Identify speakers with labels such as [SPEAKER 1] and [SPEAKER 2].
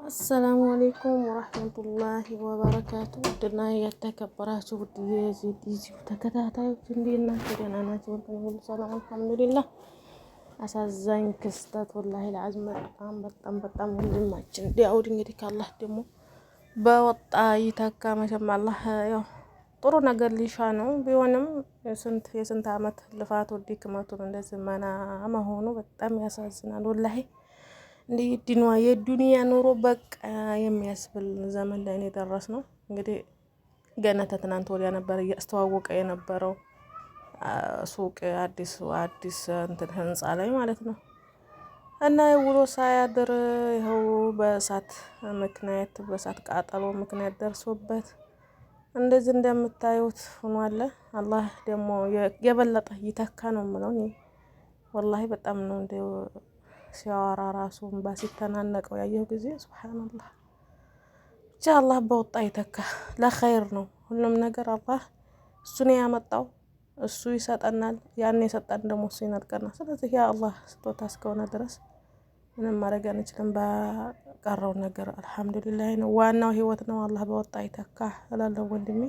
[SPEAKER 1] አሰላሙ አሌይኩም ወረህመቱላሂ ወበረካቱ። ውድና የተከበራችሁ ውድ የዚህ ተከታታዮች እንዴት ናችሁ? ደህና ናችሁ? ሁሉ ሰላም አልሐምዱሊላህ። አሳዛኝ ክስተት ወላሂ ለአዝመ በጣም ወንድማችን ዳውድ እንግዲህ ካላህ ደግሞ በወጣ ይተካ። መቼም አላህ ያው ጥሩ ነገር ሊሻ ነው። ቢሆንም የስንት አመት ልፋት ድክመቱን እንደዚህ መና መሆኑ በጣም ያሳዝናል ወላሂ። እንዲህ የዱንያ ኑሮ በቃ የሚያስብል ዘመን ላይ ነው የደረስነው። እንግዲህ ገና ትናንት ወዲያ ነበር እያስተዋወቀ የነበረው ሱቅ አዲስ እንትን ህንጻ ላይ ማለት ነው። እና የውሎ ሳያድር ይኸው በእሳት ቃጠሎ ምክንያት ደርሶበት እንደዚህ እንደምታዩት ሆኗል። አላህ ደግሞ የበለጠ ይተካ ነው የምለው እኔ ወላሂ በጣም ነው እንደ ሲያወራ ራሱ እንባ ሲተናነቀው ያየው ጊዜ ሱብሃንአላህ። ብቻ አላህ በወጣ ይተካ፣ ለኸይር ነው ሁሉም ነገር። አላህ እሱ ነው ያመጣው፣ እሱ ይሰጠናል። ያን የሰጠን ደግሞ እሱ ይነጥቀናል። ስለዚህ ያ አላህ ስጦታ እስከሆነ ድረስ ምንም ማድረግ አንችልም። በቀረው ነገር አልሐምዱሊላህ ነው። ዋናው ህይወት ነው። አላህ በወጣ ይተካ እላለሁ ወንድሜ።